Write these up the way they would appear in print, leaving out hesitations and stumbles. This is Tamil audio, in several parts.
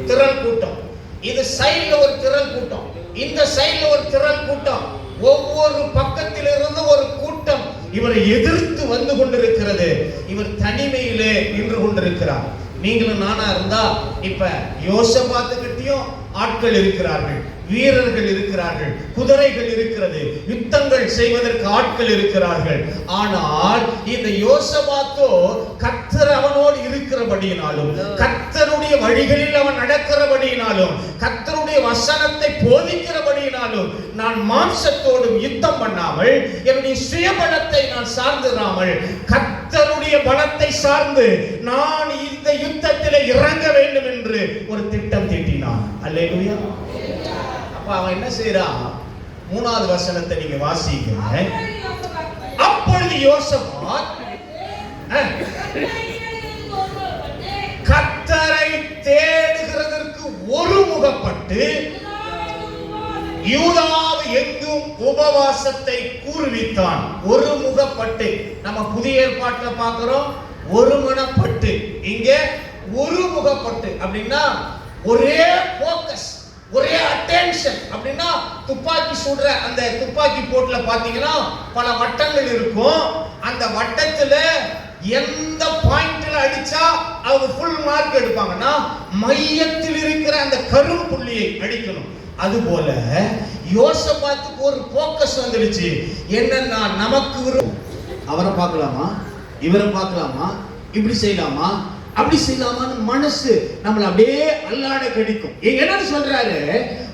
திரள் கூட்டம், இது சைடுல ஒரு திரள் கூட்டம், இந்த சைடுல ஒரு திரள் கூட்டம், ஒவ்வொரு பக்கத்திலிருந்து ஒரு கூட்டம் இவரை எதிர்த்து வந்து கொண்டிருக்கிறது. இவர் தனிமையிலே நின்று கொண்டிருக்கிறார். நீங்களும் நானா இருந்தா இப்ப யோசபாத்துக்கிட்டையும் ஆட்கள் இருக்கிறார்கள், வீரர்கள் இருக்கிறார்கள், குதிரைகள் இருக்கிறது, யுத்தங்கள் செய்வதற்கு ஆட்கள் இருக்கிறார்கள். ஆனால் இந்த யோசபாத்தோ கர்த்தர் அவனோடு இருக்கிறபடியினாலும், கர்த்தருடைய வழிகளில் அவன் நடக்கிறபடியினாலும், கர்த்தருடைய வசனத்தை போதிக்கிறபடியினாலும், நான் மாம்சத்தோடும் யுத்தம் பண்ணாமல், என்னுடைய சுயபலத்தை நான் சார்ந்திராமல், கர்த்தருடைய பலத்தை சார்ந்து நான் இந்த யுத்தத்தில் இறங்க வேண்டும் என்று ஒரு திட்டம் தீட்டினான். அல்லேலூயா. அவன் என்ன செய்யறான்? 3வது வசனத்தை நீங்க வாசிங்க. அப்பொழுது யோசபாத் கர்த்தரை தேடுகிறதற்கு ஒருமுகப்பட்டு யூதாவு எங்கும் உபவாசத்தை கூறுவித்தான். ஒருமுகப்பட்டு நம்ம புதிய ஏற்பாட்டுல பார்க்கிறோம், ஒருமனப்பட்டு. இங்க ஒருமுகப்பட்டு அப்படின்னா ஒரே போக்கஸ், ஒரே அட்டென்ஷன். அப்படின்னா துப்பாக்கி சுடுற அந்த துப்பாக்கி போட்டுல பாத்தீங்கன்னா பல வட்டங்கள் இருக்கும். அந்த வட்டத்துல எந்த பாயிண்ட்ல அடிச்சா அவங்க ஃபுல் மார்க் எடுப்பாங்கன்னா மையத்தில் இருக்கிற அந்த கரும்புள்ளியை அடிக்கணும். அதுபோல யோசபாத்துக்கு ஒரு போக்கஸ் வந்துடுச்சு. என்னன்னா நமக்கு அவரை பார்க்கலாமா, இவரை பார்க்கலாமா, இப்படி செய்யலாமா, அப்படி செய்யலாமான்னு மனசு நம்மள அப்படியே அல்லாட கடிக்கும். என்னன்னு சொல்றாரு?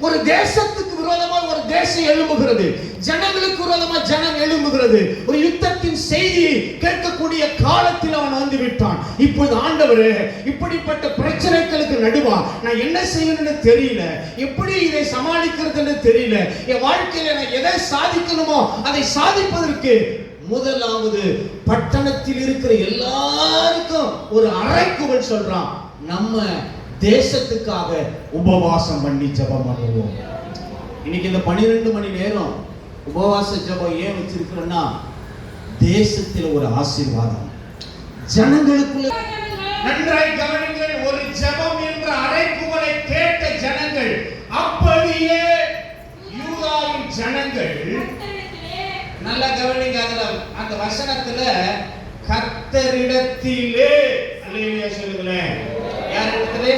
ஒரு தேசத்துக்கு விரோதமா ஒரு தேசம் எழும்புகிறது, ஜனங்களுக்கு விரோதமா ஜனம் எழும்புகிறது. ஒரு யுத்தத்தின் செய்தி கேட்கக்கூடிய காலத்தில் அவன் வந்து விட்டான். இப்போது ஆண்டவரே, இப்படிப்பட்ட பிரச்சனைகளுக்கு நடுவா நான் என்ன செய்யணும்னு தெரியல, எப்படி இதை சமாளிக்கிறதுன்னு தெரியல, என் வாழ்க்கையில நான் எதை சாதிக்கணுமோ அதை சாதிப்பதற்கு முதலாவது பட்டணத்தில் இருக்கிற எல்லாருக்கும் ஒரு அறைக்குவல் சொல்றான். நம்ம தேசத்துக்காக உபவாசம் பண்ணி ஜெபம் பண்ணுவோம். இன்னைக்கு இந்த 12 மணி நேரம் உபவாச ஜெபம் ஏன் வச்சிருக்கிறோம்னா, தேசத்தில் ஒரு ஆசீர்வாதம் ஜனங்களுக்குள்ள. நன்றாய் கவனிங்கள். ஒரு ஜெபம் என்ற அறைக்குவலை கேட்ட ஜனங்கள், அப்படியே யூதாவின் ஜனங்கள், நல்ல கவனிங்க. அதுல அந்த வசனத்துல கர்த்தரிடத்திலே, அல்லேலூயா சொல்லுங்களேன். யார் இடத்திலே?